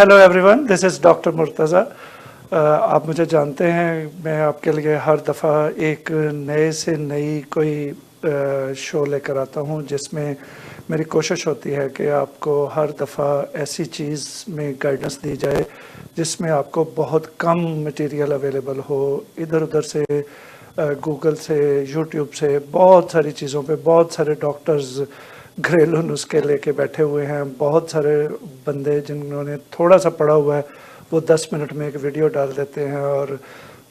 Hello everyone, this is doctor Murtaza. आप मुझे जानते हैं, मैं आपके लिए हर दफ़ा एक नए से नई कोई शो लेकर आता हूं जिसमें मेरी कोशिश होती है कि आपको हर दफ़ा ऐसी चीज़ में गाइडेंस दी जाए जिसमें आपको बहुत कम मटेरियल अवेलेबल हो। इधर उधर से गूगल से, यूट्यूब से, बहुत सारी चीज़ों पे बहुत सारे डॉक्टर्स घरेलू नुस्खे लेके बैठे हुए हैं। बहुत सारे बंदे जिन्होंने थोड़ा सा पढ़ा हुआ है वो 10 मिनट में एक वीडियो डाल देते हैं और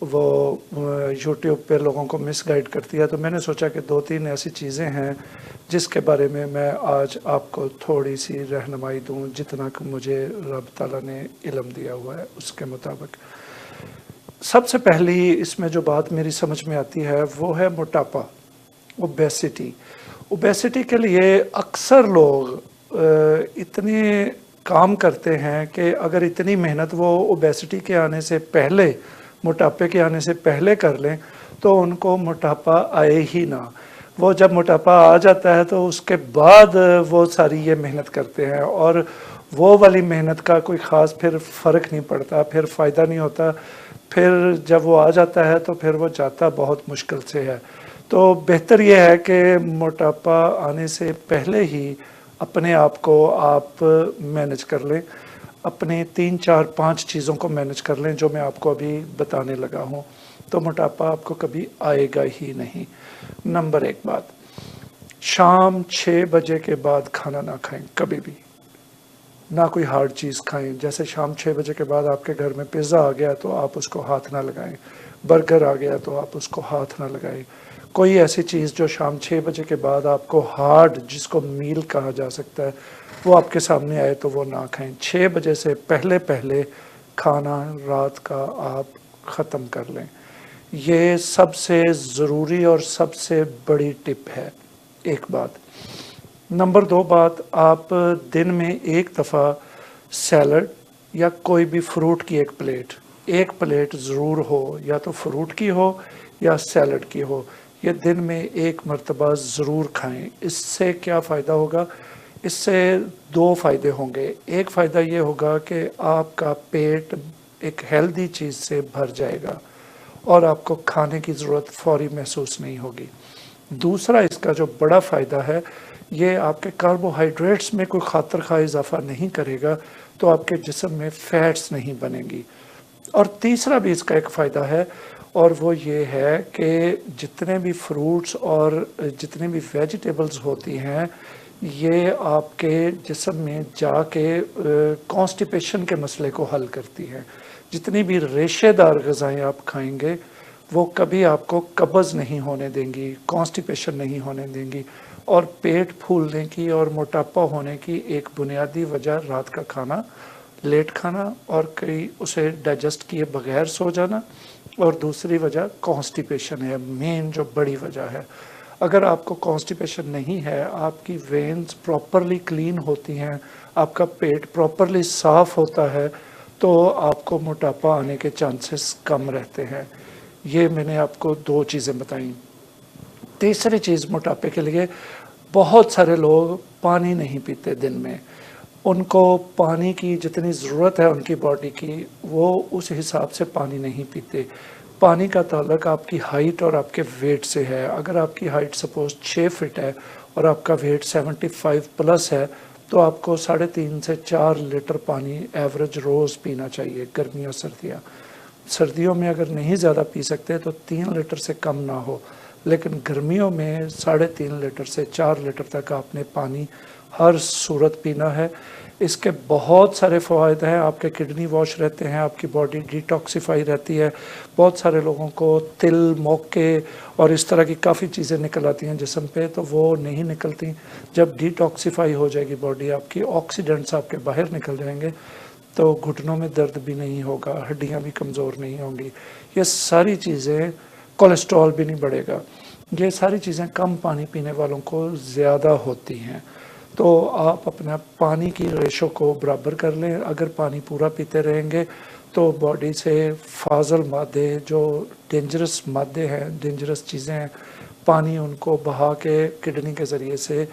वो यूट्यूब पे लोगों को मिसगाइड करती है। तो मैंने सोचा कि 2-3 ऐसी चीज़ें हैं जिसके बारे में मैं आज आपको थोड़ी सी रहनुमाई दूं, जितना कि मुझे रब ताला ने इल्म दिया हुआ है उसके मुताबिक। सबसे पहली इसमें जो बात मेरी समझ में आती है वो है मोटापा, ओबेसिटी। ओबेसिटी के लिए अक्सर लोग इतने काम करते हैं कि अगर इतनी मेहनत वो ओबेसिटी के आने से पहले, मोटापे के आने से पहले कर लें तो उनको मोटापा आए ही ना। वो जब मोटापा आ जाता है तो उसके बाद वो सारी ये मेहनत करते हैं और वो वाली मेहनत का कोई ख़ास फिर फ़र्क नहीं पड़ता, फिर फ़ायदा नहीं होता। फिर जब वो आ जाता है तो फिर वो जाता बहुत मुश्किल से है। तो बेहतर ये है कि मोटापा आने से पहले ही अपने आप को आप मैनेज कर लें, अपने 3-4-5 चीज़ों को मैनेज कर लें जो मैं आपको अभी बताने लगा हूँ, तो मोटापा आपको कभी आएगा ही नहीं। नंबर 1 बात, शाम 6 बजे के बाद खाना ना खाएं कभी भी, ना कोई हार्ड चीज़ खाएं। जैसे शाम 6 बजे के बाद आपके घर में पिज़्ज़ा आ गया तो आप उसको हाथ ना लगाएं, बर्गर आ गया तो आप उसको हाथ ना लगाएं। कोई ऐसी चीज़ जो शाम 6 बजे के बाद आपको हार्ड, जिसको मील कहा जा सकता है, वो आपके सामने आए तो वो ना खाएं। 6 बजे से पहले पहले खाना रात का आप ख़त्म कर लें। ये सबसे ज़रूरी और सबसे बड़ी टिप है। एक बात। नंबर 2 बात, आप दिन में एक दफ़ा सैलड या कोई भी फ्रूट की एक प्लेट ज़रूर हो, या तो फ्रूट की हो या सैलड की हो। ये दिन में एक मर्तबा ज़रूर खाएं। इससे क्या फ़ायदा होगा? इससे 2 फ़ायदे होंगे। एक फ़ायदा ये होगा कि आपका पेट एक हेल्दी चीज़ से भर जाएगा और आपको खाने की ज़रूरत फ़ौरी महसूस नहीं होगी। दूसरा इसका जो बड़ा फ़ायदा है, ये आपके कार्बोहाइड्रेट्स में कोई खातर खा इजाफ़ा नहीं करेगा, तो आपके जिस्म में फ़ैट्स नहीं बनेंगी। और तीसरा भी इसका एक फ़ायदा है, और वो ये है कि जितने भी फ्रूट्स और जितने भी वेजिटेबल्स होती हैं, ये आपके जिस्म में जाके कॉन्स्टिपेशन के मसले को हल करती हैं। जितनी भी रेशेदार ग़िज़ाएँ आप खाएंगे वो कभी आपको कब्ज़ नहीं होने देंगी, कॉन्स्टिपेशन नहीं होने देंगी। और पेट फूलने की और मोटापा होने की एक बुनियादी वजह रात का खाना लेट खाना और कई उसे डाइजेस्ट किए बगैर सो जाना, और दूसरी वजह कॉन्स्टिपेशन है, मेन जो बड़ी वजह है। अगर आपको कॉन्स्टिपेशन नहीं है, आपकी वेन्स प्रॉपरली क्लीन होती हैं, आपका पेट प्रॉपरली साफ़ होता है, तो आपको मोटापा आने के चांसेस कम रहते हैं। ये मैंने आपको 2 चीज़ें बताई। तीसरी चीज़ मोटापे के लिए, बहुत सारे लोग पानी नहीं पीते दिन में। उनको पानी की जितनी ज़रूरत है उनकी बॉडी की, वो उस हिसाब से पानी नहीं पीते। पानी का ताल्लुक आपकी हाइट और आपके वेट से है। अगर आपकी हाइट सपोज़ 6 फीट है और आपका वेट 75 प्लस है, तो आपको 3.5 से 4 लीटर पानी एवरेज रोज़ पीना चाहिए, गर्मियों सर्दियाँ। सर्दियों में अगर नहीं ज़्यादा पी सकते तो 3 लीटर से कम ना हो, लेकिन गर्मियों में 3.5 लीटर से 4 लीटर तक आपने पानी हर सूरत पीना है। इसके बहुत सारे फ़वाइद हैं। आपके किडनी वॉश रहते हैं, आपकी बॉडी डिटॉक्सिफाई रहती है। बहुत सारे लोगों को तिल, मोके और इस तरह की काफ़ी चीज़ें निकल आती हैं जिस्म पे, तो वो नहीं निकलती। जब डिटॉक्सिफाई हो जाएगी बॉडी आपकी, ऑक्सीडेंट्स आपके बाहर निकल जाएंगे, तो घुटनों में दर्द भी नहीं होगा, हड्डियां भी कमज़ोर नहीं होंगी। ये सारी चीज़ें, कोलेस्ट्रॉल भी नहीं बढ़ेगा। ये सारी चीज़ें कम पानी पीने वालों को ज़्यादा होती हैं। तो आप अपना पानी की रेशो को बराबर कर लें। अगर पानी पूरा पीते रहेंगे तो बॉडी से फाजल मादे, जो डेंजरस मादे हैं, डेंजरस चीज़ें हैं, पानी उनको बहा के किडनी के ज़रिए से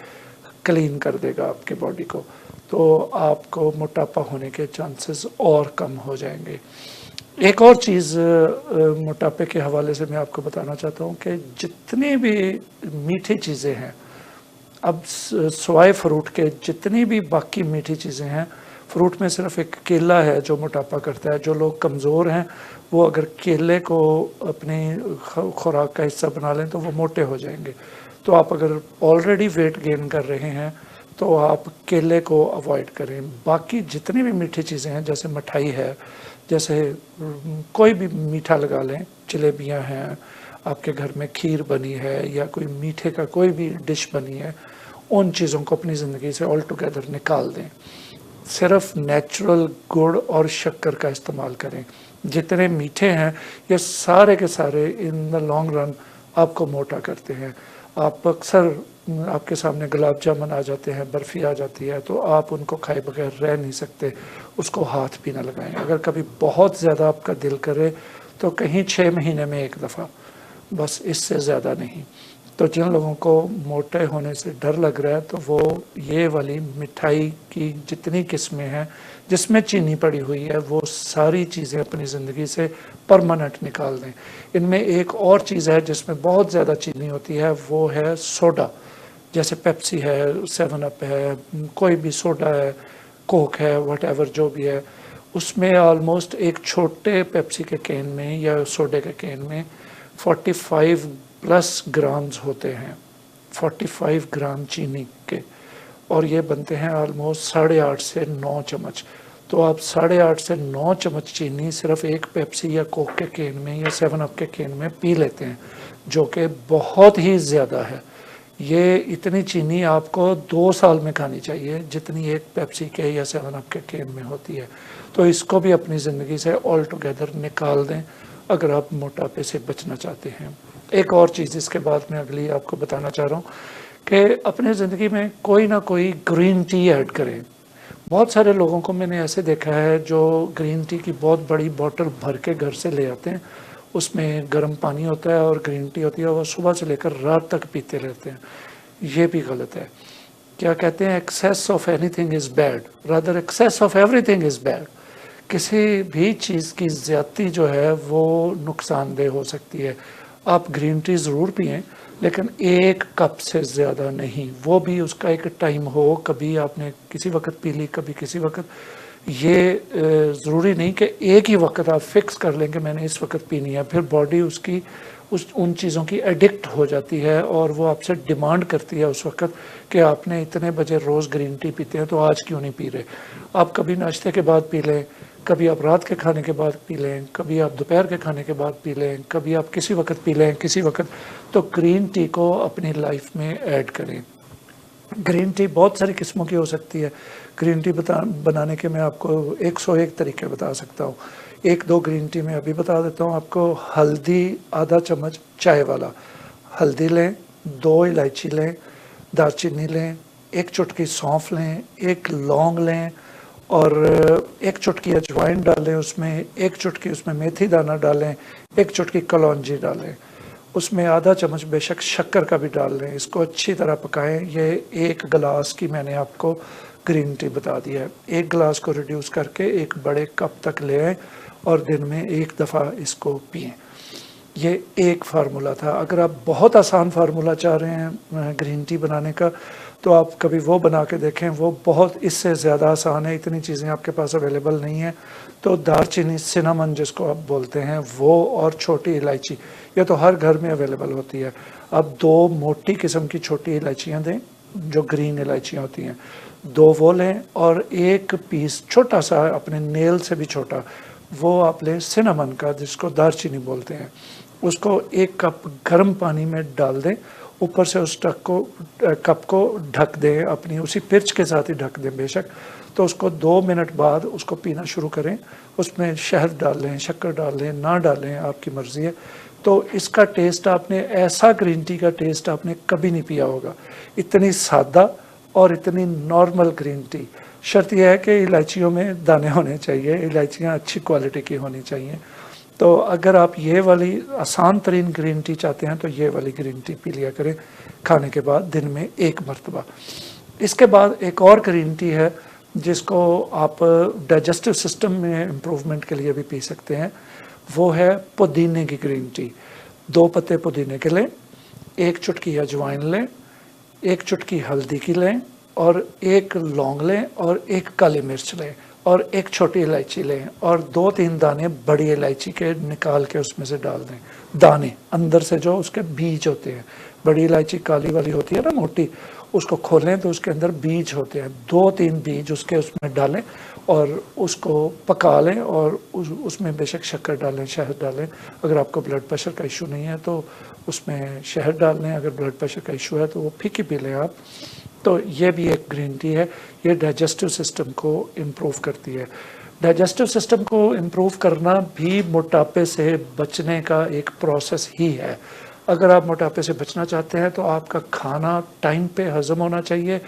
क्लीन कर देगा आपके बॉडी को। तो आपको मोटापा होने के चांसेस और कम हो जाएंगे। एक और चीज़ मोटापे के हवाले से मैं आपको बताना चाहता हूँ कि जितनी भी मीठी चीज़ें हैं, अब सवाए फ्रूट के जितनी भी बाकी मीठी चीज़ें हैं, फ्रूट में सिर्फ एक केला है जो मोटापा करता है। जो लोग कमज़ोर हैं वो अगर केले को अपनी खुराक का हिस्सा बना लें तो वो मोटे हो जाएंगे। तो आप अगर ऑलरेडी वेट गेन कर रहे हैं तो आप केले को अवॉइड करें। बाकी जितनी भी मीठी चीज़ें हैं, जैसे मिठाई है, जैसे कोई भी मीठा लगा लें, जलेबियाँ हैं, आपके घर में खीर बनी है या कोई मीठे का कोई भी डिश बनी है, उन चीज़ों को अपनी ज़िंदगी से ऑल टुगेदर निकाल दें। सिर्फ नेचुरल गुड़ और शक्कर का इस्तेमाल करें। जितने मीठे हैं ये सारे के सारे इन द लॉन्ग रन आपको मोटा करते हैं। आप अक्सर आपके सामने गुलाब जामुन आ जाते हैं, बर्फ़ी आ जाती है, तो आप उनको खाए बगैर रह नहीं सकते, उसको हाथ भी ना लगाएं। अगर कभी बहुत ज़्यादा आपका दिल करे तो कहीं 6 महीने में एक दफ़ा, बस इससे ज़्यादा नहीं। तो जिन लोगों को मोटे होने से डर लग रहा है तो वो ये वाली मिठाई की जितनी किस्में हैं जिसमें चीनी पड़ी हुई है वो सारी चीज़ें अपनी ज़िंदगी से परमानेंट निकाल दें। इनमें एक और चीज़ है जिसमें बहुत ज़्यादा चीनी होती है, वो है सोडा। जैसे पेप्सी है, 7 अप है, कोई भी सोडा है, कोक है, वट जो भी है, उसमें ऑलमोस्ट एक छोटे पेप्सी के कैन में या सोडे के कैन में 45+ ग्राम्स होते हैं, 45 ग्राम चीनी के, और ये बनते हैं ऑलमोस्ट 8.5 से 9 चम्मच। तो आप 8.5 से 9 चम्मच चीनी सिर्फ एक पेप्सी या कोक के कैन में या 7 अप के कैन में पी लेते हैं, जो कि बहुत ही ज़्यादा है। ये इतनी चीनी आपको 2 साल में खानी चाहिए जितनी एक पेप्सी के या 7 अप के कैन में होती है। तो इसको भी अपनी ज़िंदगी से ऑल टुगेदर निकाल दें अगर आप मोटापे से बचना चाहते हैं। एक और चीज़ इसके बाद में अगली आपको बताना चाह रहा हूँ कि अपने ज़िंदगी में कोई ना कोई ग्रीन टी ऐड करें। बहुत सारे लोगों को मैंने ऐसे देखा है जो ग्रीन टी की बहुत बड़ी बोतल भर के घर से ले आते हैं, उसमें गर्म पानी होता है और ग्रीन टी होती है, वो सुबह से लेकर रात तक पीते रहते हैं। ये भी गलत है। क्या कहते हैं, excess of anything is bad, rather excess of everything is bad. किसी भी चीज़ की ज़्यादती जो है वो नुकसानदेह हो सकती है। आप ग्रीन टी ज़रूर पिएं, लेकिन 1 कप से ज़्यादा नहीं, वो भी उसका एक टाइम हो। कभी आपने किसी वक्त पी ली, कभी किसी वक्त। ये ज़रूरी नहीं कि एक ही वक्त आप फिक्स कर लें कि मैंने इस वक्त पीनी है, फिर बॉडी उसकी उन चीज़ों की एडिक्ट हो जाती है और वो आपसे डिमांड करती है उस वक्त कि आपने इतने बजे रोज़ ग्रीन टी पीते हैं तो आज क्यों नहीं पी रहे। आप कभी नाश्ते के बाद पी लें, कभी आप रात के खाने के बाद पी लें, कभी आप दोपहर के खाने के बाद पी लें, कभी आप किसी वक्त पी लें, किसी वक्त। तो ग्रीन टी को अपनी लाइफ में ऐड करें। ग्रीन टी बहुत सारी किस्मों की हो सकती है। ग्रीन टी बनाने के मैं आपको 101 तरीके बता सकता हूँ। 1-2 ग्रीन टी मैं अभी बता देता हूँ आपको। हल्दी आधा चम्मच चाय वाला, हल्दी लें, 2 इलायची लें, दालचीनी लें, 1 चुटकी सौंफ लें, 1 लौंग लें और 1 चुटकी अजवाइन डालें उसमें, 1 चुटकी उसमें मेथी दाना डालें, 1 चुटकी कलौंजी डालें, उसमें आधा चम्मच बेशक शक्कर का भी डाल लें। इसको अच्छी तरह पकाएं। ये 1 गिलास की मैंने आपको ग्रीन टी बता दिया है। 1 गिलास को रिड्यूस करके 1 बड़े कप तक ले आएँ और दिन में 1 दफ़ा इसको पिएं। ये एक फार्मूला था। अगर आप बहुत आसान फार्मूला चाह रहे हैं ग्रीन टी बनाने का तो आप कभी वो बना के देखें, वो बहुत इससे ज़्यादा आसान है। इतनी चीज़ें आपके पास अवेलेबल नहीं है तो दालचीनी, सिनामन जिसको आप बोलते हैं, वो और छोटी इलायची, ये तो हर घर में अवेलेबल होती है। आप 2 मोटी किस्म की छोटी इलायचियाँ दें जो ग्रीन इलायचियाँ होती हैं, 2 वो लें और 1 पीस छोटा सा, अपने नेल से भी छोटा, वो आप लें सिनामन का, जिसको दालचीनी बोलते हैं। उसको 1 कप गर्म पानी में डाल दें, ऊपर से उस कप को ढक दें, अपनी उसी पिर्च के साथ ही ढक दें बेशक। तो उसको 2 मिनट बाद उसको पीना शुरू करें। उसमें शहद डाल लें, शक्कर डाल लें, ना डालें, आपकी मर्ज़ी है। तो इसका टेस्ट आपने, ऐसा ग्रीन टी का टेस्ट आपने कभी नहीं पिया होगा। इतनी सादा और इतनी नॉर्मल ग्रीन टी। शर्त यह है कि इलायचियों में दाने होने चाहिए, इलायचियाँ अच्छी क्वालिटी की होनी चाहिए। तो अगर आप ये वाली आसान तरीन ग्रीन टी चाहते हैं तो ये वाली ग्रीन टी पी लिया करें खाने के बाद दिन में 1 मरतबा। इसके बाद एक और ग्रीन टी है जिसको आप डाइजेस्टिव सिस्टम में इम्प्रूवमेंट के लिए भी पी सकते हैं, वो है पुदीने की ग्रीन टी। 2 पत्ते पुदीने के लें, 1 चुटकी अजवाइन लें, 1 चुटकी हल्दी की लें, और 1 लौंग लें, और 1 काली मिर्च लें, और 1 छोटी इलायची लें, और 2-3 दाने बड़ी इलायची के निकाल के उसमें से डाल दें। दाने अंदर से जो उसके बीज होते हैं, बड़ी इलायची काली वाली होती है ना मोटी, उसको खोलें तो उसके अंदर बीज होते हैं, 2-3 बीज उसके उसमें डालें और उसको पका लें, और उसमें बेशक शक्कर डालें, शहद डालें। अगर आपको ब्लड प्रेशर का इशू नहीं है तो उसमें शहद डाल लें, अगर ब्लड प्रेशर का इशू है तो वो फीकी पी लें आप। तो ये भी एक ग्रीन टी है, ये डाइजेस्टिव सिस्टम को इम्प्रूव करती है। डाइजेस्टिव सिस्टम को इम्प्रूव करना भी मोटापे से बचने का एक प्रोसेस ही है। अगर आप मोटापे से बचना चाहते हैं तो आपका खाना टाइम पे हजम होना चाहिए,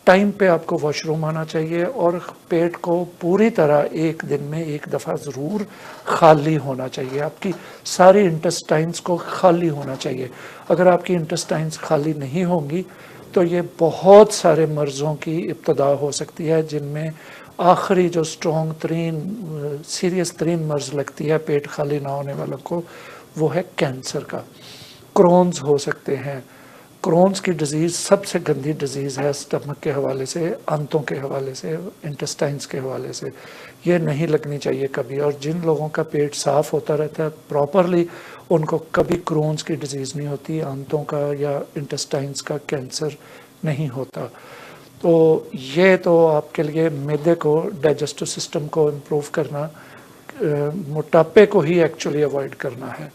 टाइम पे आपको वॉशरूम आना चाहिए, और पेट को पूरी तरह एक दिन में 1 दफ़ा ज़रूर खाली होना चाहिए। आपकी सारी इंटेस्टाइन्स को खाली होना चाहिए। अगर आपकी इंटेस्टाइन्स खाली नहीं होंगी तो ये बहुत सारे मर्ज़ों की इब्तदा हो सकती है, जिनमें आखिरी जो स्ट्रॉन्ग तरीन सीरियस तरीन मर्ज़ लगती है पेट खाली ना होने वालों को, वो है कैंसर का। क्रोन्स हो सकते हैं। क्रोन्स की डिज़ीज़ सबसे गंदी डिज़ीज़ है स्टमक के हवाले से, आंतों के हवाले से, इंटेस्टाइन्स के हवाले से। ये नहीं लगनी चाहिए कभी, और जिन लोगों का पेट साफ़ होता रहता है प्रॉपरली, उनको कभी क्रोन्स की डिज़ीज़ नहीं होती, आंतों का या इंटेस्टाइन्स का कैंसर नहीं होता। तो ये तो आपके लिए मैदे को, डाइजेस्टिव सिस्टम को इम्प्रूव करना, मोटापे को ही एक्चुअली अवॉइड करना है,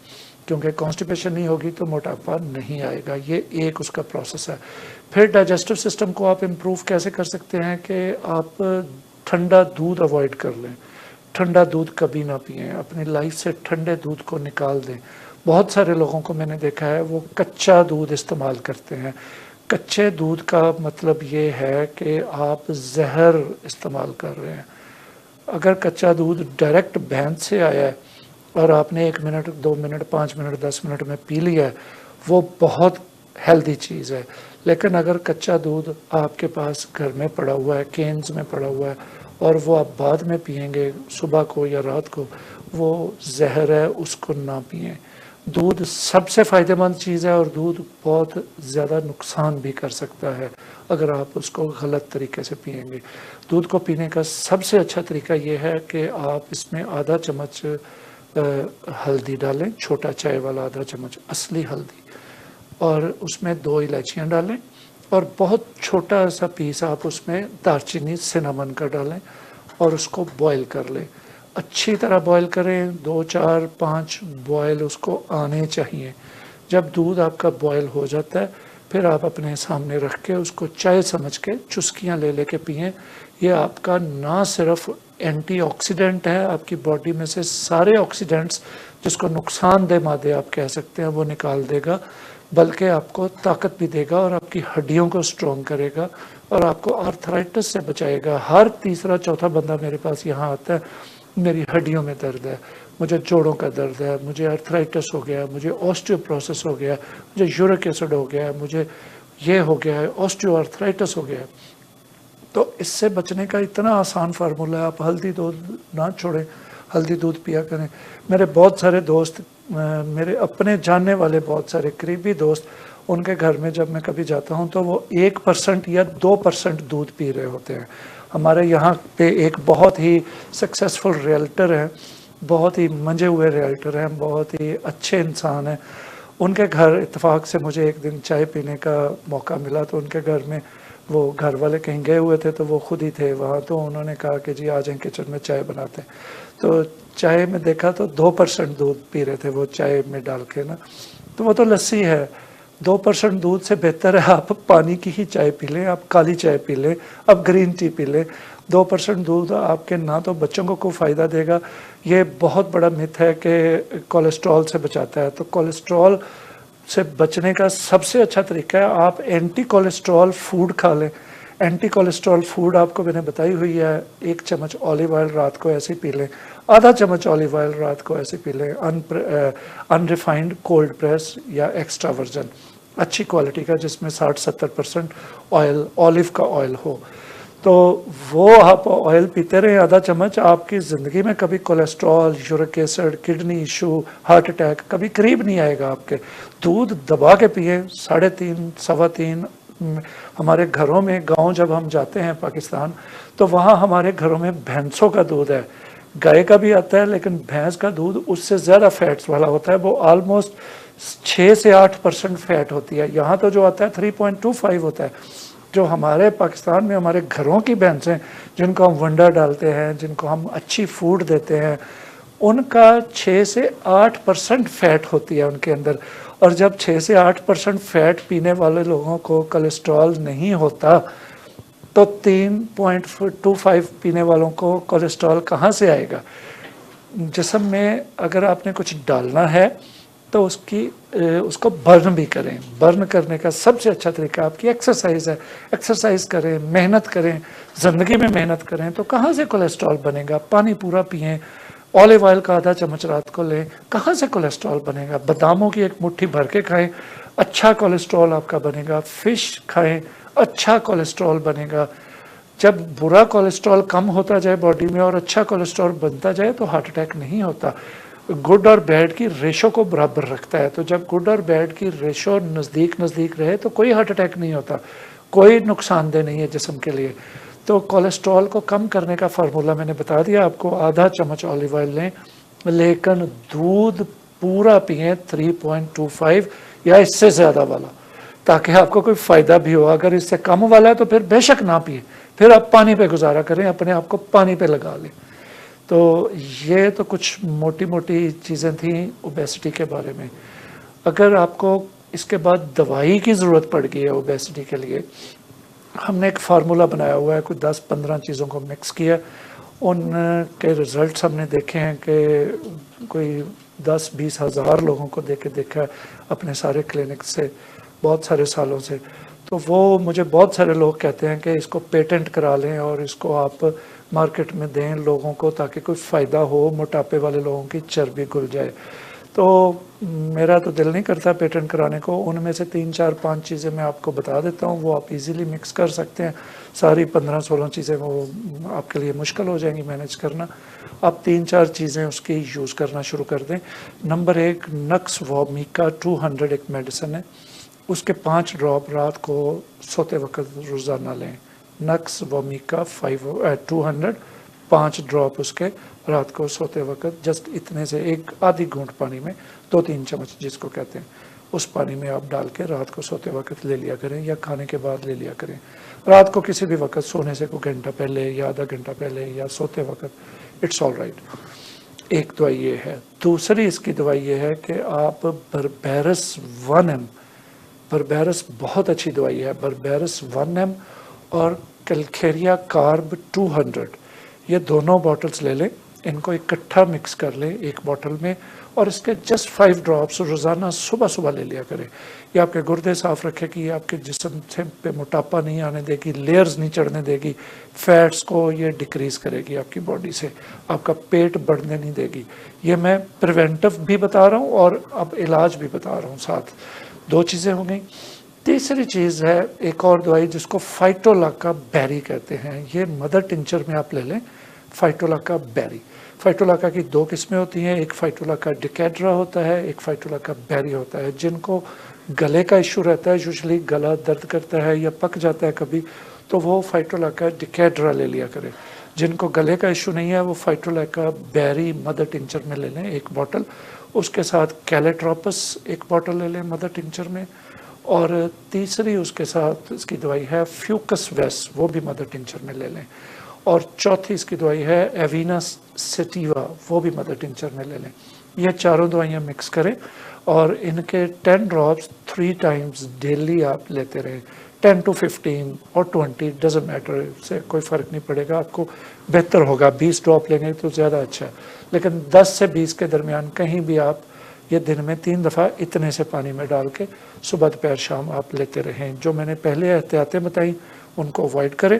क्योंकि कॉन्स्टिपेशन नहीं होगी तो मोटापा नहीं आएगा। ये एक उसका प्रोसेस है। फिर डाइजेस्टिव सिस्टम को आप इम्प्रूव कैसे कर सकते हैं कि आप ठंडा दूध अवॉइड कर लें। ठंडा दूध कभी ना पिएं, अपनी लाइफ से ठंडे दूध को निकाल दें। बहुत सारे लोगों को मैंने देखा है वो कच्चा दूध इस्तेमाल करते हैं। कच्चे दूध का मतलब ये है कि आप जहर इस्तेमाल कर रहे हैं। अगर कच्चा दूध डायरेक्ट भैंस से आया है और आपने 1 मिनट, 2 मिनट, 5 मिनट, 10 मिनट में पी लिया है, वो बहुत हेल्दी चीज़ है। लेकिन अगर कच्चा दूध आपके पास घर में पड़ा हुआ है, केन्स में पड़ा हुआ है, और वो आप बाद में पिएंगे सुबह को या रात को, वो जहर है, उसको ना पिएं। दूध सबसे फ़ायदेमंद चीज़ है, और दूध बहुत ज़्यादा नुकसान भी कर सकता है अगर आप उसको गलत तरीके से पिएंगे। दूध को पीने का सबसे अच्छा तरीका ये है कि आप इसमें आधा चम्मच हल्दी डालें, छोटा चाय वाला आधा चम्मच असली हल्दी, और उसमें 2 इलायचियाँ डालें, और बहुत छोटा सा पीस आप उसमें दालचीनी सिनामन का डालें, और उसको बॉईल कर लें। अच्छी तरह बॉईल करें, 2, 4, 5 बॉयल उसको आने चाहिए। जब दूध आपका बॉयल हो जाता है, फिर आप अपने सामने रख के उसको चाय समझ के चुस्कियाँ ले लेके पिएं। ये आपका ना सिर्फ एंटीऑक्सीडेंट है, आपकी बॉडी में से सारे ऑक्सीडेंट्स, जिसको नुकसानदेह मादे आप कह सकते हैं, वो निकाल देगा, बल्कि आपको ताकत भी देगा, और आपकी हड्डियों को स्ट्रॉन्ग करेगा, और आपको आर्थराइटिस से बचाएगा। हर तीसरा चौथा बंदा मेरे पास यहाँ आता है, मेरी हड्डियों में दर्द है, मुझे जोड़ों का दर्द है, मुझे आर्थराइटिस हो गया, मुझे ऑस्टियोप्रोसिस हो गया, मुझे यूरिक एसिड हो गया, मुझे ये हो गया है, ऑस्टियोआर्थराइटिस हो गया है। तो इससे बचने का इतना आसान फार्मूला है, आप हल्दी दूध ना छोड़ें, हल्दी दूध पिया करें। मेरे बहुत सारे दोस्त, मेरे अपने जानने वाले बहुत सारे करीबी दोस्त, उनके घर में जब मैं कभी जाता हूं तो वो 1% या 2% दूध पी रहे होते हैं। हमारे यहाँ पे एक बहुत ही सक्सेसफुल रियल्टर हैं, बहुत ही मंजे हुए रियल्टर हैं, बहुत ही अच्छे इंसान हैं। उनके घर इत्तेफाक से मुझे एक दिन चाय पीने का मौका मिला, तो उनके घर में, वो घर वाले कहीं गए हुए थे तो वो खुद ही थे वहाँ, तो उन्होंने कहा कि जी आ जाएं किचन में चाय बनाते हैं। तो चाय में देखा तो 2% दूध पी रहे थे वो चाय में डाल के ना, तो वो तो लस्सी है। 2% दूध से बेहतर है आप पानी की ही चाय पी लें, आप काली चाय पी लें, आप ग्रीन टी पी लें। 2% दूध आपके ना तो बच्चों को फ़ायदा देगा, ये बहुत बड़ा मिथ है कि कोलेस्ट्रॉल से बचाता है। तो कोलेस्ट्रॉल से बचने का सबसे अच्छा तरीका है आप एंटी कोलेस्ट्रॉल फूड खा लें। एंटी कोलेस्ट्रॉल फूड आपको मैंने बताई हुई है, 1 चम्मच ऑलिव ऑयल रात को ऐसे पी लें, आधा चम्मच ऑलिव ऑयल रात को ऐसे पी लें, अनरिफाइंड कोल्ड प्रेस या एक्स्ट्रा वर्जन अच्छी क्वालिटी का, जिसमें 60-70% ऑयल, ऑलिव का ऑयल हो। तो वो आप ऑयल पीते रहे आधा चम्मच, आपकी ज़िंदगी में कभी cholesterol, uric acid, kidney issue, heart attack कभी करीब नहीं आएगा आपके। दूध दबा के पिए, 3.5 3.15। हमारे घरों में, गांव जब हम जाते हैं पाकिस्तान, तो वहाँ हमारे घरों में भैंसों का दूध है, गाय का भी आता है, लेकिन भैंस का दूध उससे ज़्यादा फैट्स वाला होता है। वो ऑलमोस्ट 6 से 8% फैट होती है। यहाँ तो जो आता है 3.25 होता है। जो हमारे पाकिस्तान में हमारे घरों की भैंसें, जिनको हम वंडा डालते हैं, जिनको हम अच्छी फूड देते हैं, उनका 6 से 8% फैट होती है उनके अंदर। और जब 6 से 8% फैट पीने वाले लोगों को कोलेस्ट्रॉल नहीं होता, तो 3.25 पीने वालों को कोलेस्ट्रॉल कहाँ से आएगा? जिस्म में अगर आपने कुछ डालना है तो उसको बर्न भी करें। बर्न करने का सबसे अच्छा तरीका आपकी एक्सरसाइज है। एक्सरसाइज करें, मेहनत करें, ज़िंदगी में मेहनत करें, तो कहाँ से कोलेस्ट्रॉल बनेगा? पानी पूरा पिएं, ऑलिव ऑयल का आधा चम्मच रात को लें, कहाँ से कोलेस्ट्रॉल बनेगा? बादामों की एक मुट्ठी भर के खाएं, अच्छा कोलेस्ट्रॉल आपका बनेगा। फिश खाएं, अच्छा कोलेस्ट्रॉल बनेगा। जब बुरा कोलेस्ट्रॉल कम होता जाए बॉडी में और अच्छा कोलेस्ट्रॉल बनता जाए, तो हार्ट अटैक नहीं होता। गुड और बैड की रेशो को बराबर रखता है। तो जब गुड और बैड की रेशो नज़दीक नज़दीक रहे, तो कोई हार्ट अटैक नहीं होता, कोई नुकसानदेह नहीं है जिस्म के लिए। तो कोलेस्ट्रॉल को कम करने का फार्मूला मैंने बता दिया आपको। आधा चम्मच ऑलिव ऑयल लें, लेकिन दूध पूरा पिएं 3.25 या इससे ज़्यादा वाला, ताकि आपको कोई फ़ायदा भी हो। अगर इससे कम वाला है तो फिर बेशक ना पिए, फिर आप पानी पे गुजारा करें, अपने आप को पानी पे लगा लें। तो ये तो कुछ मोटी मोटी चीज़ें थी ओबेसिटी के बारे में। अगर आपको इसके बाद दवाई की ज़रूरत पड़ गई है ओबेसिटी के लिए, हमने एक फार्मूला बनाया हुआ है, कुछ 10-15 चीज़ों को मिक्स किया। उनके रिज़ल्ट्स हमने देखे हैं कि कोई 10-20 हज़ार लोगों को देखा है अपने सारे क्लिनिक से, बहुत सारे सालों से। तो वो मुझे बहुत सारे लोग कहते हैं कि इसको पेटेंट करा लें और इसको आप मार्केट में दें लोगों को, ताकि कोई फ़ायदा हो, मोटापे वाले लोगों की चर्बी घुल जाए। तो मेरा तो दिल नहीं करता पेटेंट कराने को। उनमें से 3-4-5 चीज़ें मैं आपको बता देता हूँ, वो आप इजीली मिक्स कर सकते हैं। सारी 15-16 चीज़ें वो आपके लिए मुश्किल हो जाएंगी मैनेज करना। आप 3-4 चीज़ें उसकी यूज़ करना शुरू कर दें। नंबर 1, नक्स वोमिका 200 एक मेडिसिन है, उसके 5 ड्रॉप रात को सोते वक्त रोज़ाना लें। नक्स वोमिका 200, 5 ड्रॉप उसके रात को सोते वक्त, जस्ट इतने से एक आधी घूंट पानी में 2-3 चम्मच जिसको कहते हैं, उस पानी में आप डाल के रात को सोते वक्त ले लिया करें, या खाने के बाद ले लिया करें। रात को किसी भी वक्त, सोने से कोई घंटा पहले या आधा घंटा पहले या सोते वक्त, इट्स ऑल राइट। एक दवाई ये है। दूसरी इसकी दवाई ये है कि आप बर्बेरस 1M, बर्बेरस बहुत अच्छी दवाई है, बर्बेरस 1M और कैलकेरिया कार्ब 200, ये दोनों बॉटल्स ले लें, इनको इकट्ठा मिक्स कर लें एक बोतल में, और इसके जस्ट 5 ड्रॉप्स रोज़ाना सुबह सुबह ले लिया करें। ये आपके गुर्दे साफ़ रखेगी, ये आपके जिस्म से पे मोटापा नहीं आने देगी, लेयर्स नहीं चढ़ने देगी, फैट्स को ये डिक्रीज़ करेगी आपकी बॉडी से, आपका पेट बढ़ने नहीं देगी। ये मैं प्रिवेंटिव भी बता रहा हूँ और अब इलाज भी बता रहा हूँ साथ। 2 चीज़ें हो गई। तीसरी चीज़ है एक और दवाई जिसको फाइटोलाका बेरी कहते हैं। ये मदर टिंचर में आप ले लें, फाइटोलाका बेरी। फाइटोलाका की 2 किस्में होती हैं, एक फाइटोलाका डिकेड्रा होता है, एक फाइटोलाका बेरी होता है। जिनको गले का इशू रहता है, यूजुअली गला दर्द करता है या पक जाता है कभी, तो वो फाइटोलाका डिकेड्रा ले लिया करें। जिनको गले का इशू नहीं है, वो फाइटोलाका बेरी मदर टिंचर में ले लें 1 बॉटल। उसके साथ कैलेट्रोपस 1 बॉटल ले लें मदर टिंचर में। और तीसरी उसके साथ इसकी दवाई है फ्यूकस वेस, वो भी मदर टिंचर में ले लें। और चौथी इसकी दवाई है एविना सेटिवा, वो भी मदर टिंचर में ले लें। ये चारों दवाइयाँ मिक्स करें और इनके 10 ड्रॉप्स 3 टाइम्स डेली आप लेते रहें। 10 to 15 और 20 डजेंट मैटर, इससे कोई फ़र्क नहीं पड़ेगा, आपको बेहतर होगा। 20 ड्रॉप लेंगे तो ज़्यादा अच्छा है, लेकिन 10 से 20 के दरमियान कहीं भी आप ये दिन में 3 दफ़ा इतने से पानी में डाल के सुबह दोपहर शाम आप लेते रहें। जो मैंने पहले एहतियातें बताई उनको अवॉइड करें,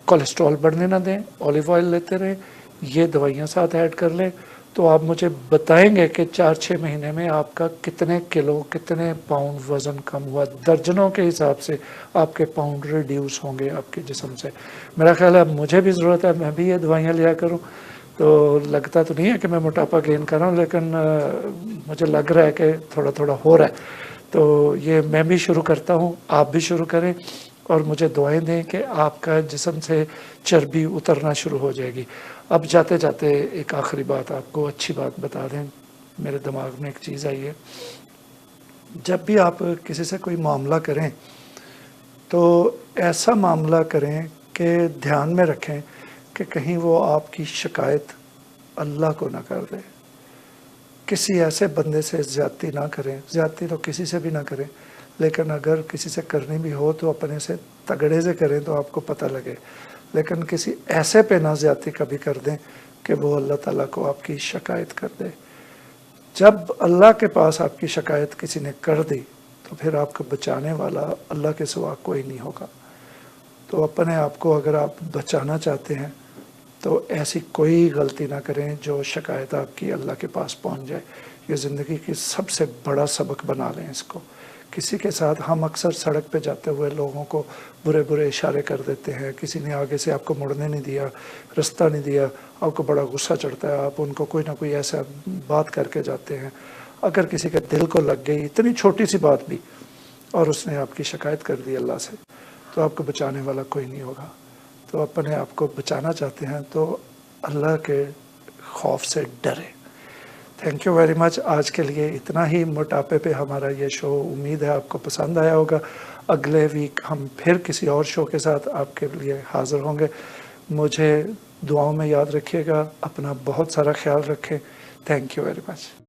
कोलेस्ट्रॉल बढ़ने ना दें, ऑलिव ऑयल लेते रहें, ये दवाइयाँ साथ ऐड कर लें, तो आप मुझे बताएंगे कि 4-6 महीने में आपका कितने किलो कितने पाउंड वज़न कम हुआ, दर्जनों के हिसाब से आपके पाउंड रिड्यूस होंगे आपके जिस्म से। मेरा ख्याल है अब मुझे भी ज़रूरत है, मैं भी ये दवाइयाँ लिया करूँ। तो लगता तो नहीं है कि मैं मोटापा गेन कर रहा हूँ, लेकिन मुझे लग रहा है कि थोड़ा थोड़ा हो रहा है। तो ये मैं भी शुरू करता हूँ, आप भी शुरू करें और मुझे दुआएं दें कि आपका जिस्म से चर्बी उतरना शुरू हो जाएगी। अब जाते जाते एक आखिरी बात आपको अच्छी बात बता दें, मेरे दिमाग में एक चीज़ आई है। जब भी आप किसी से कोई मामला करें तो ऐसा मामला करें कि ध्यान में रखें कि कहीं वो आपकी शिकायत अल्लाह को ना कर दे। किसी ऐसे बंदे से ज़्यादती ना करें, ज़्यादती तो किसी से भी ना करें, लेकिन अगर किसी से करनी भी हो तो अपने से तगड़े से करें तो आपको पता लगे। लेकिन किसी ऐसे पे ना ज़्यादती कभी कर दें कि वो अल्लाह ताला को आपकी शिकायत कर दे। जब अल्लाह के पास आपकी शिकायत किसी ने कर दी तो फिर आपको बचाने वाला अल्लाह के सिवा कोई नहीं होगा। तो अपने आप को अगर आप बचाना चाहते हैं तो ऐसी कोई गलती ना करें जो शिकायत आपकी अल्लाह के पास पहुंच जाए। ये ज़िंदगी की सबसे बड़ा सबक बना लें इसको। किसी के साथ हम अक्सर सड़क पे जाते हुए लोगों को बुरे बुरे इशारे कर देते हैं, किसी ने आगे से आपको मुड़ने नहीं दिया, रास्ता नहीं दिया, आपको बड़ा गुस्सा चढ़ता है, आप उनको कोई ना कोई ऐसा बात करके जाते हैं। अगर किसी के दिल को लग गई इतनी छोटी सी बात भी और उसने आपकी शिकायत कर दी अल्लाह से, तो आपको बचाने वाला कोई नहीं होगा। तो अपने आप को बचाना चाहते हैं तो अल्लाह के खौफ से डरें। Thank you very much. आज के लिए इतना ही मोटापे पे हमारा ये शो। उम्मीद है आपको पसंद आया होगा। अगले वीक हम फिर किसी और शो के साथ आपके लिए हाज़िर होंगे। मुझे दुआओं में याद रखिएगा, अपना बहुत सारा ख्याल रखें। Thank you very much.